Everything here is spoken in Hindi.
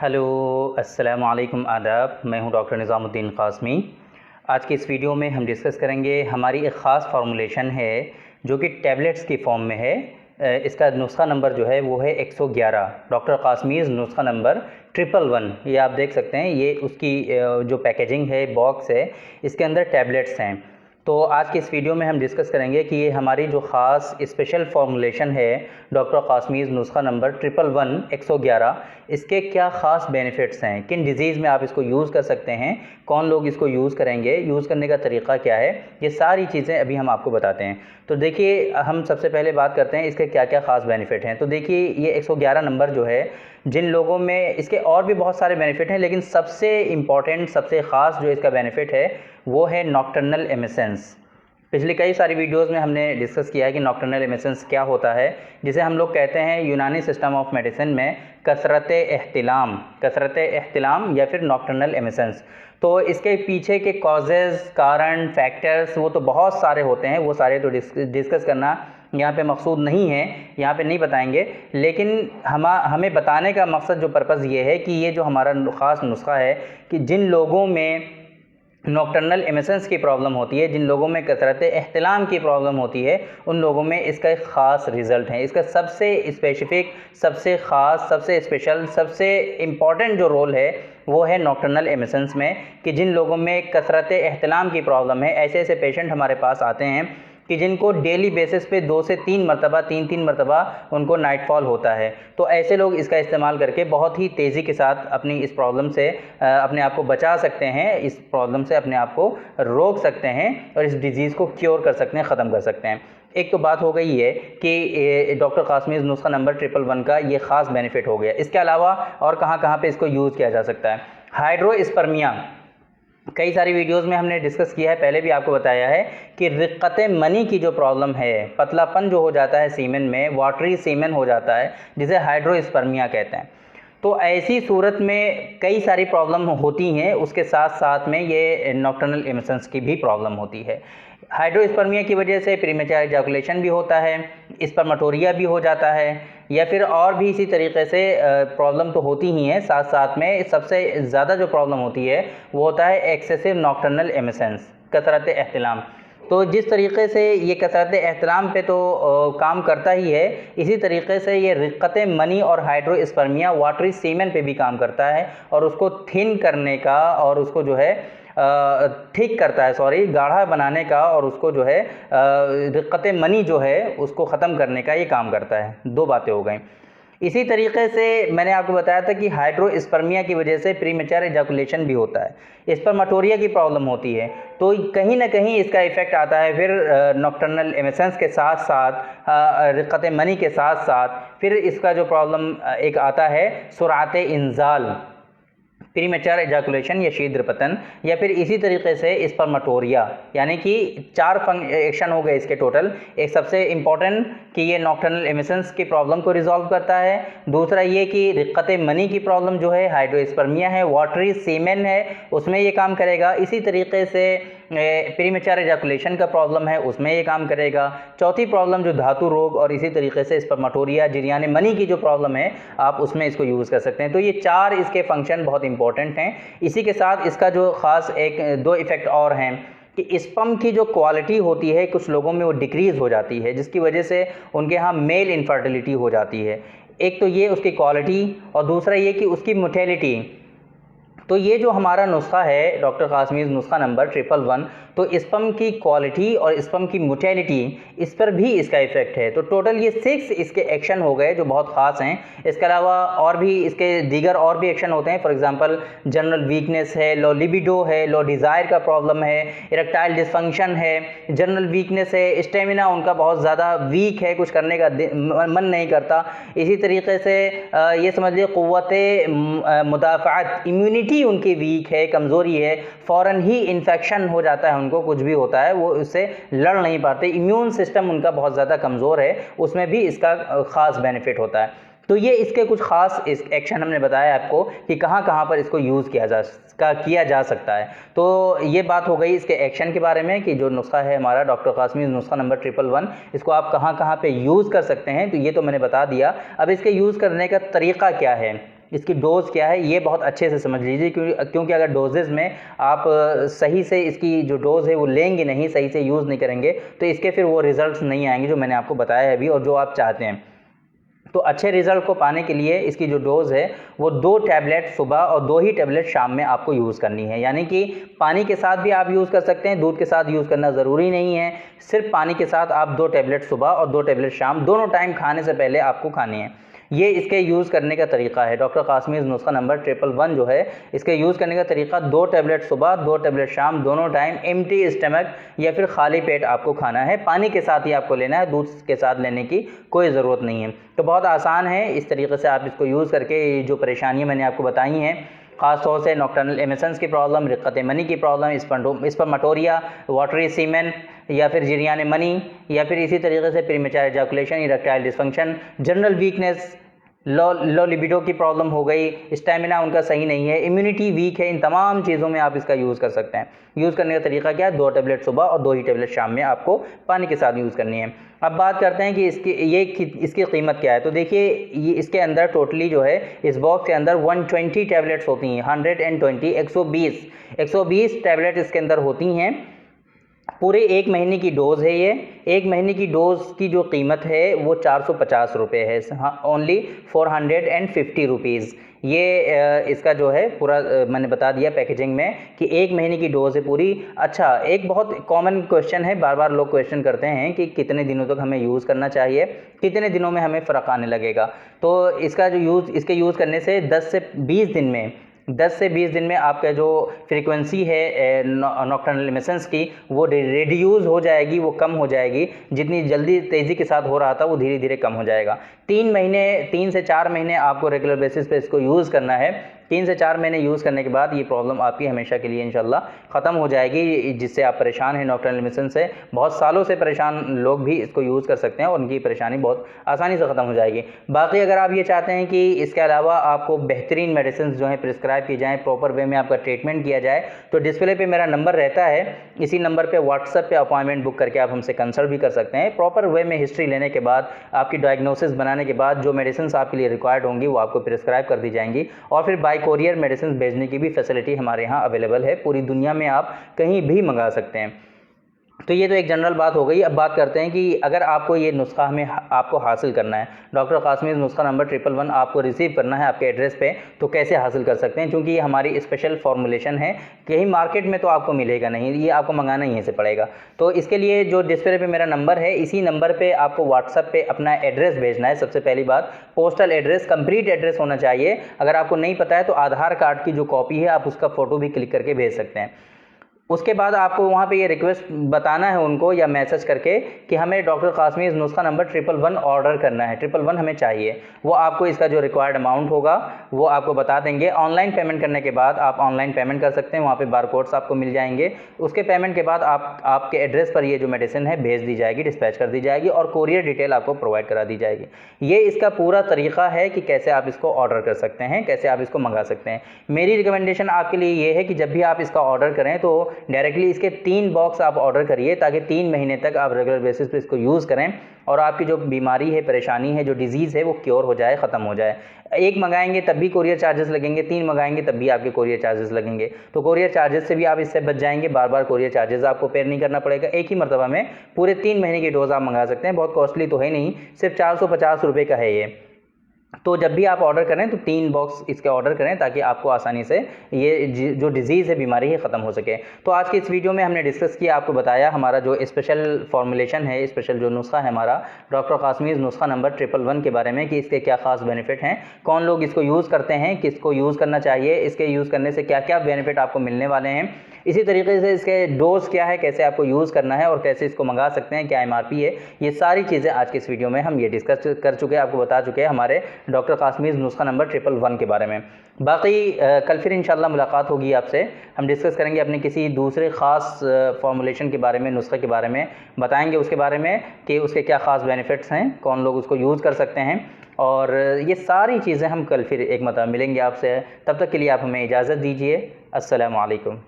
हेलो, अस्सलाम वालेकुम, आदाब। मैं हूं डॉक्टर निज़ामुद्दीन क़ासमी। आज की इस वीडियो में हम डिस्कस करेंगे हमारी एक ख़ास फार्मूलेशन है जो कि टैबलेट्स की फॉर्म में है। इसका नुस्खा नंबर जो है वो है 111, डॉक्टर क़ासमीज़ नुस्खा नंबर 111। ये आप देख सकते हैं, ये उसकी जो पैकेजिंग है, बॉक्स है, इसके अंदर टैबलेट्स हैं। तो आज की इस वीडियो में हम डिस्कस करेंगे कि ये हमारी जो ख़ास स्पेशल फार्मूलेशन है डॉक्टर क़ासमीज़ नुस्खा नंबर 111 111, इसके क्या ख़ास बेनिफिट्स हैं, किन डिज़ीज़ में आप इसको यूज़ कर सकते हैं, कौन लोग इसको यूज़ करेंगे, यूज़ करने का तरीक़ा क्या है, ये सारी चीज़ें अभी हम आपको बताते हैं। तो देखिए, हम सबसे पहले बात करते हैं इसके क्या क्या ख़ास बेनिफिट हैं। तो देखिए, ये 111 नंबर जो है, जिन लोगों में इसके और भी बहुत सारे बेनिफिट हैं, लेकिन सबसे इम्पॉर्टेंट, सबसे ख़ास जो इसका बेनिफिट है वो है नॉक्टर्नल एमिसेंस। पिछली कई सारी वीडियोस में हमने डिस्कस किया है कि नॉक्टर्नल एमिसेंस क्या होता है, जिसे हम लोग कहते हैं यूनानी सिस्टम ऑफ मेडिसिन में कसरत एहतिलाम या फिर नॉक्टर्नल एमिसेंस। तो इसके पीछे के कॉजेज़, कारण, फैक्टर्स वो तो बहुत सारे होते हैं, वो सारे तो डिस्कस करना यहाँ पे मकसूद नहीं है, यहाँ पे नहीं बताएंगे। लेकिन हमें बताने का मकसद, जो पर्पज़ ये है कि ये जो हमारा ख़ास नुस्खा है कि जिन लोगों में नॉक्टर्नल एमिसेंस की प्रॉब्लम होती है, जिन लोगों में कसरत एहतिलाम की प्रॉब्लम होती है, उन लोगों में इसका एक ख़ास रिज़ल्ट है। इसका सबसे स्पेसिफ़िक, सबसे ख़ास, सबसे स्पेशल, सबसे इम्पॉर्टेंट जो रोल है वो है नॉक्टर्नल एमिसेंस में, कि जिन लोगों में कसरत एहतिलाम की प्रॉब्लम है, ऐसे ऐसे पेशेंट हमारे पास आते हैं कि जिनको डेली बेसिस पे 2 से 3 मरतबा, 3 मरतबा उनको नाइटफॉल होता है। तो ऐसे लोग इसका इस्तेमाल करके बहुत ही तेज़ी के साथ अपनी इस प्रॉब्लम से अपने आप को बचा सकते हैं, इस प्रॉब्लम से अपने आप को रोक सकते हैं और इस डिज़ीज़ को क्योर कर सकते हैं, ख़त्म कर सकते हैं। एक तो बात हो गई है कि डॉक्टर क़ासमीज़ नुस्खा नंबर 111 का ये ख़ास बेनिफिट हो गया। इसके अलावा और कहाँ पे इसको यूज़ किया जा सकता है? हाइड्रोस्पर्मिया, कई सारी वीडियोस में हमने डिस्कस किया है, पहले भी आपको बताया है कि रिक्कत मनी की जो प्रॉब्लम है, पतलापन जो हो जाता है सीमेन में, वाटरी सीमेन हो जाता है, जिसे हाइड्रोस्पर्मिया कहते हैं। तो ऐसी सूरत में कई सारी प्रॉब्लम होती हैं, उसके साथ साथ में ये नॉक्टर्नल एमिसेंस की भी प्रॉब्लम होती है। हाइड्रोस्पर्मिया की वजह से प्रीमेच्योर इजैकुलेशन भी होता है, स्पर्मेटोरिया भी हो जाता है, या फिर और भी इसी तरीके से प्रॉब्लम तो होती ही है। साथ साथ में सबसे ज़्यादा जो प्रॉब्लम होती है वो होता है एक्सेसिव नॉक्टर्नल एमिसेंस, कसरत एहतिलाम। तो जिस तरीके से ये कसरत एहतिलाम पे तो काम करता ही है, इसी तरीके से ये रिक्कत मनी और हाइड्रोस्पर्मिया वाटरी सीमेन पे भी काम करता है और उसको थिन करने का और उसको जो है ठीक करता है, गाढ़ा बनाने का, और उसको जो है रिक्कत मनी जो है उसको ख़त्म करने का ये काम करता है। 2 बातें हो गई। इसी तरीके से मैंने आपको बताया था कि हाइड्रोस्पर्मिया की वजह से प्रीमेच्योर इजैकुलेशन भी होता है, स्पर्मेटोरिया की प्रॉब्लम होती है। तो कहीं ना कहीं इसका इफ़ेक्ट आता है फिर नॉक्टर्नल एमिसेंस के साथ साथ, रिक्कत मनी के साथ साथ, फिर इसका जो प्रॉब्लम एक आता है सुरात इंजाल, प्रीमेच्योर इजैकुलेशन या शीघ्र पतन, या फिर इसी तरीके से स्पर्मेटोरिया। यानी कि 4 एक्शन हो गए इसके टोटल। एक सबसे इम्पॉर्टेंट कि ये नॉक्टर्नल एमिसेंस की प्रॉब्लम को रिजॉल्व करता है। दूसरा ये कि रिक्कत मनी की प्रॉब्लम जो है, हाइड्रोस्पर्मिया है, वाटरी सीमेन है, उसमें ये काम करेगा। इसी तरीके से प्रीमेच्योर इजैकुलेशन का प्रॉब्लम है, उसमें ये काम करेगा। चौथी प्रॉब्लम जो धातु रोग और इसी तरीके से स्पर्मेटोरिया, जिरयान मनी की जो प्रॉब्लम है, आप उसमें इसको यूज़ कर सकते हैं। तो ये 4 इसके फंक्शन बहुत इंपॉर्टेंट हैं। इसी के साथ इसका जो ख़ास 2 इफ़ेक्ट और हैं कि स्पर्म की जो क्वालिटी होती है कुछ लोगों में वो डिक्रीज़ हो जाती है, जिसकी वजह से उनके यहाँ मेल इनफर्टिलिटी हो जाती है। एक तो ये उसकी क्वालिटी, और दूसरा ये कि उसकी मोटेलिटी। तो ये जो हमारा नुस्खा है डॉक्टर क़ासमीज़ नुस्खा नंबर 111, तो स्पर्म की क्वालिटी और स्पर्म की मोटेलिटी, इस पर भी इसका इफ़ेक्ट है। तो टोटल ये 6 इसके एक्शन हो गए जो बहुत ख़ास हैं। इसके अलावा और भी इसके दीगर और भी एक्शन होते हैं। फॉर एग्जांपल जनरल वीकनेस है, लो लिबिडो है, लो डिज़ायर का प्रॉब्लम है, इरेक्टाइल डिसफंक्शन है, जनरल वीकनेस है, स्टेमिना उनका बहुत ज़्यादा वीक है, कुछ करने का मन नहीं करता। इसी तरीके से ये समझ लीजिए क़ुव्वत मुदाफ़अत, इम्यूनिटी उनकी वीक है, कमज़ोरी है, फ़ौरन ही इन्फेक्शन हो जाता है उनको, कुछ भी होता है वो उससे लड़ नहीं पाते, इम्यून सिस्टम उनका बहुत ज़्यादा कमज़ोर है, उसमें भी इसका ख़ास बेनिफिट होता है। तो ये इसके कुछ ख़ास इस एक्शन हमने बताया आपको कि कहाँ पर इसको यूज़ किया जा सकता है। तो ये बात हो गई इसके एक्शन के बारे में कि जो नुस्खा है हमारा डॉक्टर क़ासमीज़ नुस्खा नंबर 111, इसको आप कहाँ पे यूज़ कर सकते हैं, तो ये तो मैंने बता दिया। अब इसके यूज़ करने का तरीक़ा क्या है, इसकी डोज़ क्या है, ये बहुत अच्छे से समझ लीजिए, क्योंकि अगर डोजेज़ में आप सही से इसकी जो डोज़ है वो लेंगे नहीं, सही से यूज़ नहीं करेंगे, तो इसके फिर वो रिज़ल्ट्स नहीं आएंगे जो मैंने आपको बताया है अभी और जो आप चाहते हैं। तो अच्छे रिज़ल्ट को पाने के लिए इसकी जो डोज़ है वो 2 टैबलेट सुबह और 2 ही टैबलेट शाम में आपको यूज़ करनी है। यानी कि पानी के साथ भी आप यूज़ कर सकते हैं, दूध के साथ यूज़ करना ज़रूरी नहीं है। सिर्फ पानी के साथ आप 2 टैबलेट सुबह और 2 टैबलेट शाम, दोनों टाइम खाने से पहले आपको खानी है। ये इसके यूज़ करने का तरीका है। डॉक्टर कासमीज़ नुस्खा नंबर 111 जो है, इसके यूज़ करने का तरीका 2 टैबलेट सुबह 2 टैबलेट शाम, दोनों टाइम एम्प्टी स्टमक या फिर खाली पेट आपको खाना है। पानी के साथ ही आपको लेना है, दूध के साथ लेने की कोई ज़रूरत नहीं है। तो बहुत आसान है, इस तरीके से आप इसको यूज़ करके जो परेशानियाँ मैंने आपको बताई हैं, ख़ास तौर से नॉक्टर्नल एमिशंस की प्रॉब्लम, रिक्कत मनी की प्रॉब्लम, स्पर्मेटोरिया, वाटरी सीमेन या फिर जिरियान मनी या फिर इसी तरीके से premature ejaculation, erectile dysfunction, general weakness, low libido की प्रॉब्लम हो गई, स्टेमिना उनका सही नहीं है, इम्यूनिटी वीक है, इन तमाम चीज़ों में आप इसका यूज़ कर सकते हैं। यूज़ करने का तरीका क्या है, 2 टैबलेट सुबह और 2 ही टैबलेट शाम में आपको पानी के साथ यूज़ करनी है। अब बात करते हैं कि इसकी कीमत क्या है। तो देखिए, ये इसके अंदर टोटली जो है इस बॉक्स के अंदर 120 टैबलेट्स होती हैं, 120 टैबलेट इसके अंदर होती हैं। पूरे 1 महीने की डोज़ है ये। 1 महीने की डोज़ की जो कीमत है वो 450 रुपये है, ओनली 450 रुपीज़। ये इसका जो है पूरा मैंने बता दिया पैकेजिंग में कि 1 महीने की डोज़ है पूरी। अच्छा, एक बहुत कॉमन क्वेश्चन है, बार बार लोग क्वेश्चन करते हैं कि कितने दिनों तक हमें यूज़ करना चाहिए, कितने दिनों में हमें फ़र्क आने लगेगा। तो इसका जो इसके यूज़ करने से 10 से 20 दिन में आपका जो फ्रीक्वेंसी है नॉक्टर्नल एमिशंस की वो रिड्यूस हो जाएगी, वो कम हो जाएगी। जितनी जल्दी तेज़ी के साथ हो रहा था वो धीरे धीरे कम हो जाएगा। 3 से 4 महीने आपको रेगुलर बेसिस पे इसको यूज़ करना है। 3 से 4 महीने यूज़ करने के बाद ये प्रॉब्लम आपकी हमेशा के लिए इंशाल्लाह ख़त्म हो जाएगी। जिससे आप परेशान हैं नॉक्टर्नल एमिशन से, बहुत सालों से परेशान लोग भी इसको यूज़ कर सकते हैं और उनकी परेशानी बहुत आसानी से ख़त्म हो जाएगी। बाकी अगर आप ये चाहते हैं कि इसके अलावा आपको बेहतरीन मेडिसिन जो है प्रिस्क्राइब की जाएँ, प्रॉपर वे में आपका ट्रीटमेंट किया जाए, तो डिस्प्ले पर मेरा नंबर रहता है, इसी नंबर पर व्हाट्सएप पर अपॉइंटमेंट बुक करके आप हमसे कंसल्ट भी कर सकते हैं। प्रॉपर वे में हिस्ट्री लेने के बाद, आपकी डायग्नोसिस बनाने के बाद जो मेडिसिन आपके लिए रिक्वायर्ड होंगी वो आपको प्रिस्क्राइब कर दी जाएंगी और फिर बाय कोरियर मेडिसिन भेजने की भी फैसिलिटी हमारे यहाँ अवेलेबल है। पूरी दुनिया में आप कहीं भी मंगा सकते हैं। तो ये तो एक जनरल बात हो गई। अब बात करते हैं कि अगर आपको ये नुस्खा आपको हासिल करना है, डॉक्टर कासमीज़ नुस्खा नंबर 111 आपको रिसीव करना है आपके एड्रेस पे, तो कैसे हासिल कर सकते हैं, क्योंकि ये हमारी स्पेशल फॉर्मुलेशन है, कहीं मार्केट में तो आपको मिलेगा नहीं, ये आपको मंगाना ही से पड़ेगा। तो इसके लिए जो डिस्प्ले पे मेरा नंबर है, इसी नंबर पे आपको व्हाट्सएप पे अपना एड्रेस भेजना है। सबसे पहली बात, पोस्टल एड्रेस, कंप्लीट एड्रेस होना चाहिए। अगर आपको नहीं पता है तो आधार कार्ड की जो कॉपी है आप उसका फ़ोटो भी क्लिक करके भेज सकते हैं। उसके बाद आपको वहाँ पे ये रिक्वेस्ट बताना है उनको या मैसेज करके कि हमें डॉक्टर कासमीज़ नुस्खा नंबर 111 ऑर्डर करना है, 111 हमें चाहिए। वो आपको इसका जो रिक्वायर्ड अमाउंट होगा वो आपको बता देंगे। ऑनलाइन पेमेंट करने के बाद आप ऑनलाइन पेमेंट कर सकते हैं, वहाँ पे बारकोड्स आपको मिल जाएंगे। उसके पेमेंट के बाद आपके एड्रेस पर ये जो मेडिसिन है भेज दी जाएगी, डिस्पैच कर दी जाएगी और कोरियर डिटेल आपको प्रोवाइड करा दी जाएगी। ये इसका पूरा तरीका है कि कैसे आप इसको ऑर्डर कर सकते हैं, कैसे आप इसको मंगा सकते हैं। मेरी रिकमेंडेशन आपके लिए ये है कि जब भी आप इसका ऑर्डर करें तो डायरेक्टली इसके 3 बॉक्स आप ऑर्डर करिए, ताकि 3 महीने तक आप रेगुलर बेसिस पे इसको यूज़ करें और आपकी जो बीमारी है, परेशानी है, जो डिजीज़ है वो क्योर हो जाए, ख़त्म हो जाए। एक मंगाएंगे तब भी कोरियर चार्जेस लगेंगे, 3 मंगाएंगे तब भी आपके कोरियर चार्जेस लगेंगे। तो कोरियर चार्जेस से भी आप इससे बच जाएंगे, बार बार कोरियर चार्जेस आपको पेड नहीं करना पड़ेगा। एक ही मरतबा में पूरे 3 महीने की डोज आप मंगा सकते हैं। बहुत कॉस्टली तो है नहीं, सिर्फ 450 रुपये का है ये। तो जब भी आप ऑर्डर करें तो 3 बॉक्स इसके ऑर्डर करें, ताकि आपको आसानी से ये जो डिजीज़ है, बीमारी है, ख़त्म हो सके। तो आज की इस वीडियो में हमने डिस्कस किया, आपको बताया हमारा जो स्पेशल फॉर्मुलेशन है, स्पेशल जो नुस्खा है हमारा डॉक्टर कासमीज़ नुस्खा नंबर 111 के बारे में, कि इसके क्या ख़ास बेनिफिट हैं, कौन लोग इसको यूज़ करते हैं, किसको यूज़ करना चाहिए, इसके यूज़ करने से क्या क्या बेनिफिट आपको मिलने वाले हैं। इसी तरीके से इसके डोज क्या है, कैसे आपको यूज़ करना है और कैसे इसको मंगा सकते हैं, क्या MRP है, ये सारी चीज़ें आज के इस वीडियो में हम ये डिस्कस कर चुके हैं, आपको बता चुके हैं हमारे डॉक्टर कासमीज़ नुस्खा नंबर 111 के बारे में। बाकी कल फिर इंशाल्लाह मुलाकात होगी आपसे, हम डिस्कस करेंगे अपने किसी दूसरे ख़ास फॉर्मुलेशन के बारे में, नुस्खे के बारे में बताएंगे, उसके बारे में कि उसके क्या ख़ास बेनिफिट्स हैं, कौन लोग उसको यूज़ कर सकते हैं, और ये सारी चीज़ें हम कल फिर एक मरतबा मिलेंगे आपसे। तब तक के लिए आप हमें इजाज़त दीजिए। अस्सलामु अलैकुम।